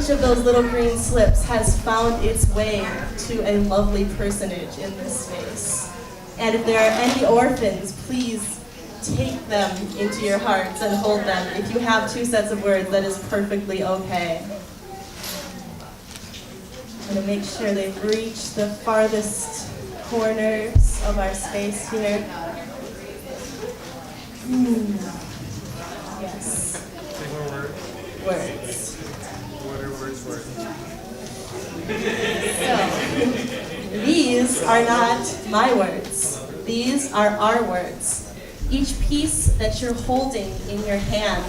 each of those little green slips has found its way to a lovely personage in this space. And if there are any orphans, please take them into your hearts and hold them. If you have two sets of words, that is perfectly okay. I'm going to make sure they've reached the farthest corners of our space here. Yes. Words. What are words worth? So, these are not my words. These are our words. Each piece that you're holding in your hand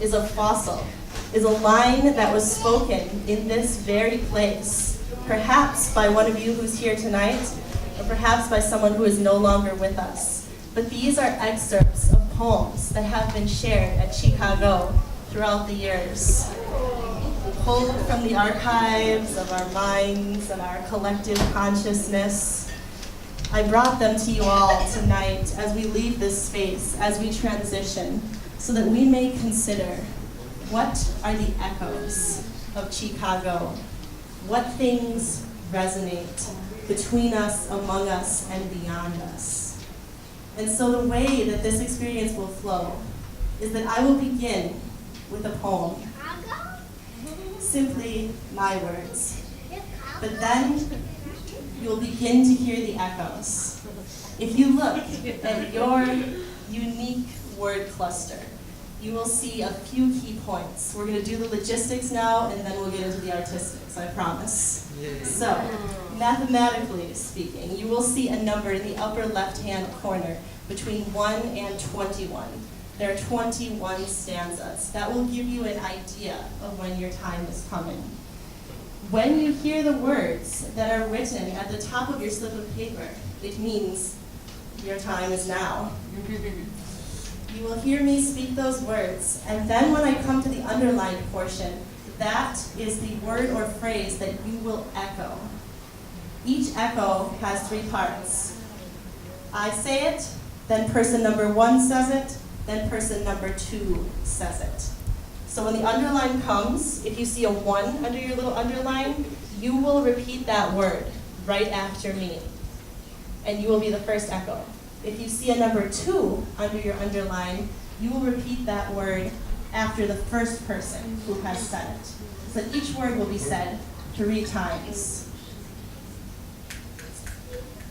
is a fossil, is a line that was spoken in this very place, perhaps by one of you who's here tonight, or perhaps by someone who is no longer with us. But these are excerpts of poems that have been shared at Chicago throughout the years, pulled from the archives of our minds and our collective consciousness. I brought them to you all tonight as we leave this space, as we transition, so that we may consider what are the echoes of Chicago, what things resonate between us, among us, and beyond us. And so the way that this experience will flow is that I will begin with a poem, simply my words. But then you'll begin to hear the echoes. If you look at your unique word cluster, you will see a few key points. We're going to do the logistics now, and then we'll get into the artistics, I promise. So, mathematically speaking, you will see a number in the upper left-hand corner between 1 and 21. There are 21 stanzas. That will give you an idea of when your time is coming. When you hear the words that are written at the top of your slip of paper, it means your time is now. You will hear me speak those words, and then when I come to the underlined portion, that is the word or phrase that you will echo. Each echo has 3 parts. I say it, then person number 1 says it, then person number 2 says it. So when the underline comes, if you see a 1 under your little underline, you will repeat that word right after me, and you will be the first echo. If you see a number 2 under your underline, you will repeat that word after the first person who has said it. So each word will be said 3 times.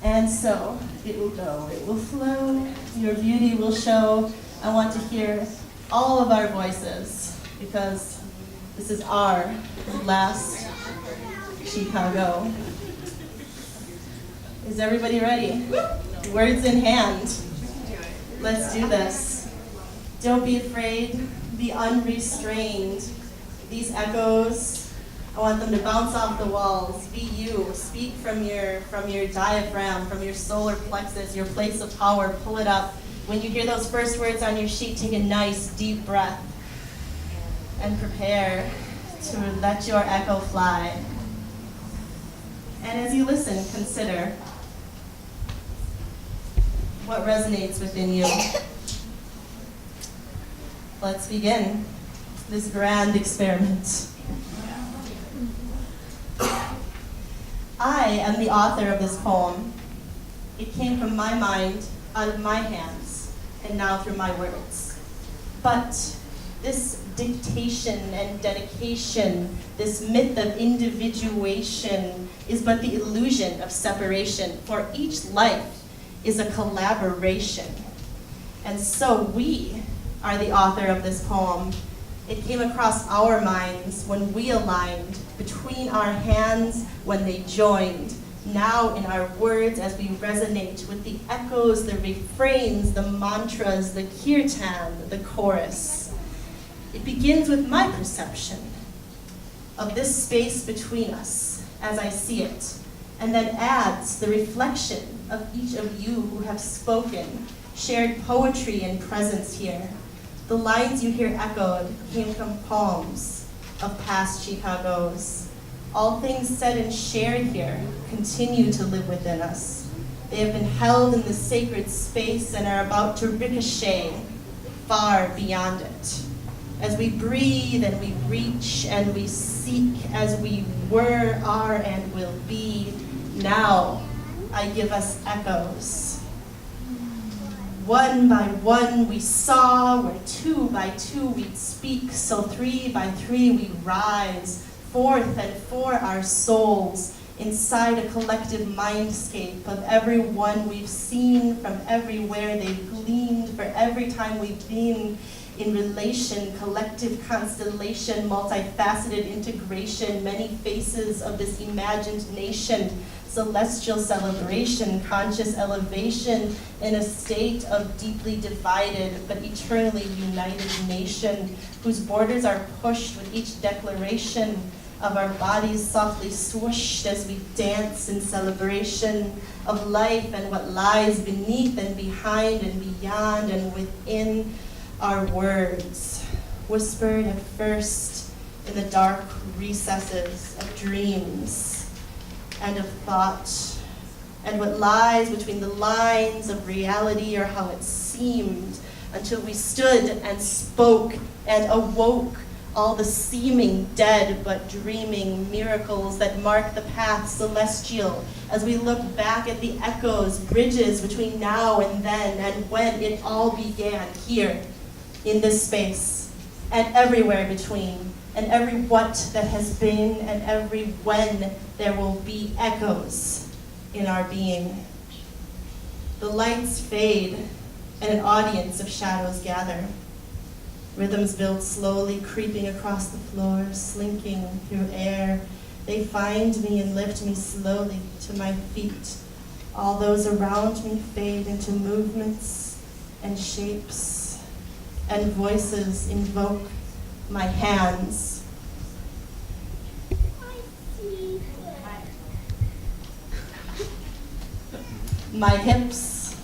And so it will go, it will flow, your beauty will show. I want to hear all of our voices, because this is our last Chicago. Is everybody ready? Words in hand. Let's do this. Don't be afraid, be unrestrained. These echoes, I want them to bounce off the walls. Be you. Speak from your diaphragm, from your solar plexus, your place of power. Pull it up. When you hear those first words on your sheet, take a nice deep breath and prepare to let your echo fly. And as you listen, consider what resonates within you. Let's begin this grand experiment. I am the author of this poem. It came from my mind, out of my hands, and now through my words. But this dictation and dedication, this myth of individuation, is but the illusion of separation, for each life is a collaboration. And so we are the author of this poem. It came across our minds when we aligned, between our hands when they joined, now in our words as we resonate with the echoes, the refrains, the mantras, the kirtan, the chorus. It begins with my perception of this space between us as I see it, and then adds the reflection of each of you who have spoken, shared poetry and presence here. The lines you hear echoed came from poems of past Chicagos. All things said and shared here continue to live within us. They have been held in the sacred space and are about to ricochet far beyond it. As we breathe and we reach and we seek, as we were, are, and will be, now I give us echoes. One by one we saw, where two by two we'd speak, so three by three we rise, forth and for our souls, inside a collective mindscape of every one we've seen from everywhere they've gleamed, for every time we've been in relation, collective constellation, multifaceted integration, many faces of this imagined nation, celestial celebration, conscious elevation in a state of deeply divided but eternally united nation, whose borders are pushed with each declaration of our bodies softly swooshed as we dance in celebration of life and what lies beneath and behind and beyond and within our words, whispered at first in the dark recesses of dreams and of thought, and what lies between the lines of reality, or how it seemed, until we stood and spoke and awoke all the seeming dead but dreaming miracles that mark the path celestial, as we look back at the echoes, bridges between now and then, and when it all began here in this space, and everywhere between, and every what that has been, and every when there will be echoes in our being. The lights fade, and an audience of shadows gather. Rhythms build slowly, creeping across the floor, slinking through air. They find me and lift me slowly to my feet. All those around me fade into movements and shapes, and voices invoke my hands. My hips.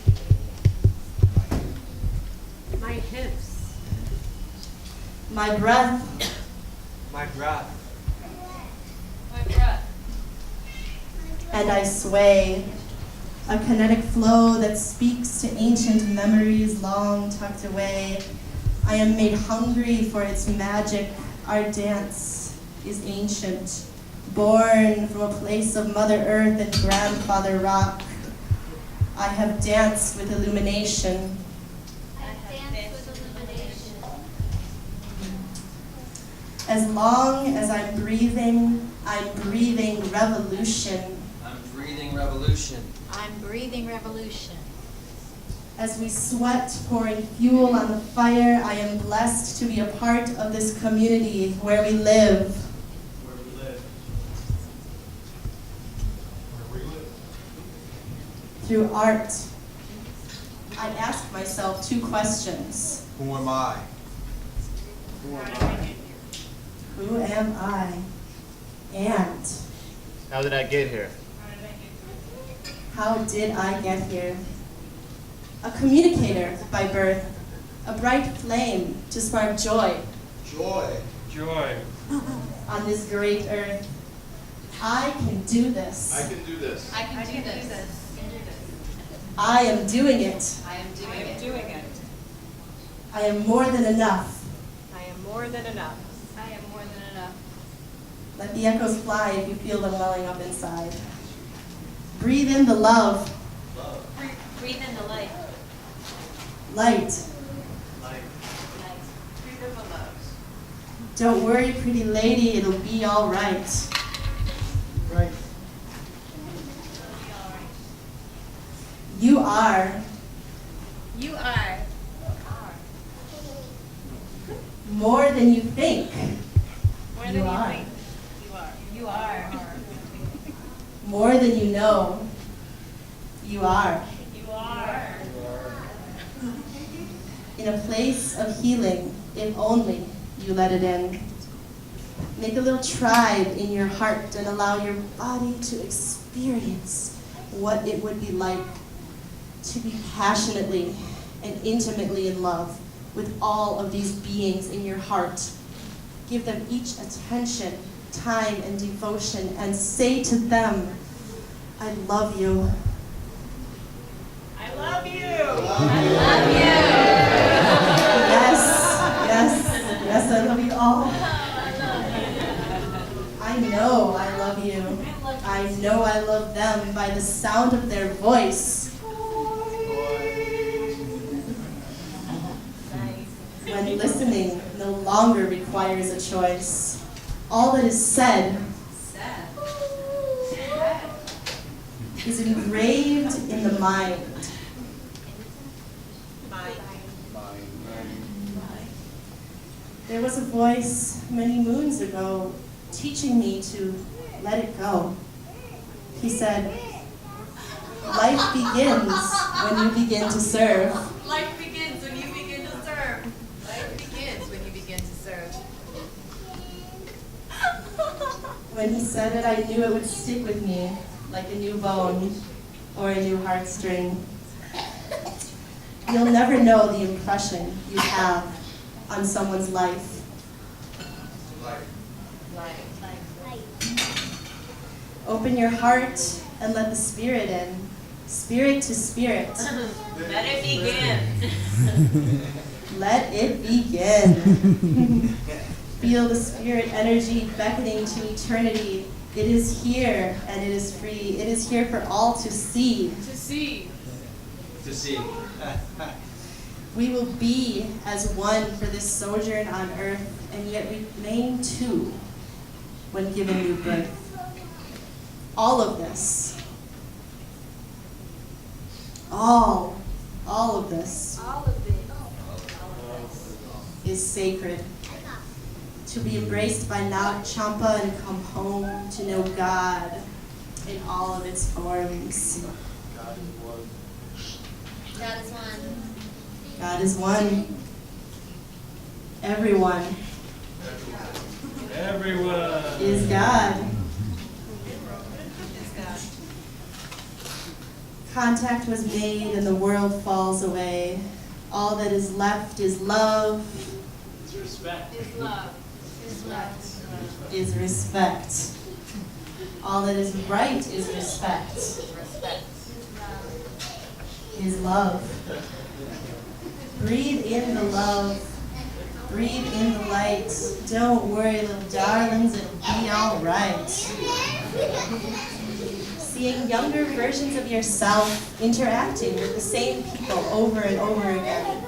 My hips. My breath. My breath. My breath. And I sway, a kinetic flow that speaks to ancient memories long tucked away. I am made hungry for its magic. Our dance is ancient, born from a place of Mother Earth and Grandfather Rock. I have danced with illumination. As long as I'm breathing revolution. I'm breathing revolution. I'm breathing revolution. As we sweat, pouring fuel on the fire, I am blessed to be a part of this community where we live. Where we live. Where we live. Through art, I ask myself two questions. Who am I? Who am I? Who am I? And How did I get here? how did I get here? A communicator by birth, a bright flame to spark joy Joy. Joy. on this great earth. I can do this. I can do this. I can do this. I am doing it. I am doing it. I am more than enough. I am more than enough. I am more than enough. Let the echoes fly if you feel them welling up inside. Breathe in the love, Breathe in the light. light. Light. Breathe in the love. Don't worry, pretty lady, it'll be all right. Right. You are You are more than you think. more You than you are. think. You are. You are. More than you know. You are. You are. In a place of healing, if only you let it in. Make a little tribe in your heart and allow your body to experience what it would be like to be passionately and intimately in love with all of these beings in your heart. Give them each attention, time, and devotion, and say to them, I love you. I love you. Yes, yes, yes, all. I know I love you. I know I love them by the sound of their voice. When listening no longer requires a choice, all that is said is engraved in the mind. There was a voice many moons ago teaching me to let it go. He said, life begins when you begin to serve. Life begins when you begin to serve. Life begins when you begin to serve. When he said it, I knew it would stick with me like a new bone or a new heartstring. You'll never know the impression you have on someone's life. Open your heart and let the spirit in. Spirit to spirit. Let it begin. Let it begin. Feel the spirit energy beckoning to eternity. It is here and it is free. It is here for all to see. To see. To see. We will be as one for this sojourn on earth, and yet remain two when given new birth. All of this, all of this is sacred. To be embraced by Champa and come home to know God in all of its forms. God is one. God is one. Everyone is God. Contact was made and the world falls away. All that is left is love. It's respect. Is love. Is love. Is respect. All that is right is respect. Respect. Is love. Breathe in the love. Breathe in the light. Don't worry, little darlings, it'll be all right. Seeing younger versions of yourself interacting with the same people over and over again.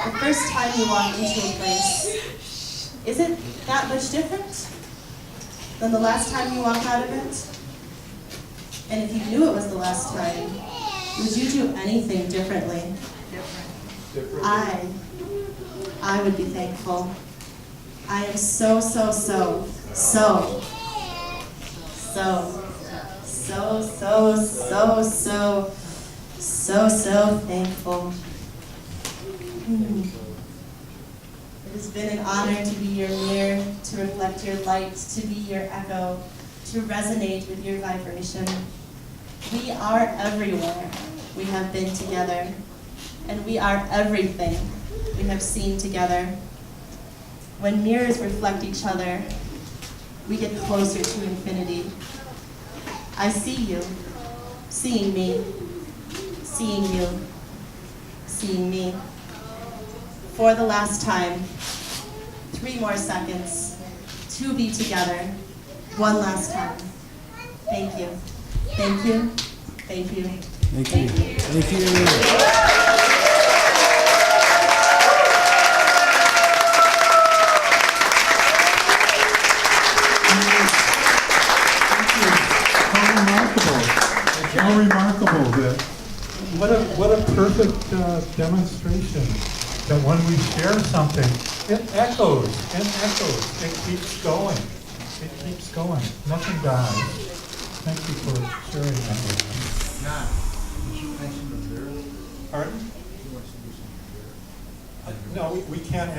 The first time you walk into a place, is it that much different than the last time you walk out of it? And if you knew it was the last time, would you do anything differently? I would be thankful. I am so thankful. It has been an honor to be your mirror, to reflect your light, to be your echo, to resonate with your vibration. We are everywhere we have been together, and we are everything we have seen together. When mirrors reflect each other, we get closer to infinity. I see you, seeing me, seeing you, seeing me. For the last time, 3 more seconds to be together, one last time. Thank you, thank you, thank you, Thank you. Thank you. How remarkable that, what a perfect demonstration that when we share something, it echoes and echoes, it keeps going, nothing dies. Thank you for sharing that with us. Now, did you mention the mirror? Pardon? You want to do something there? No, we can't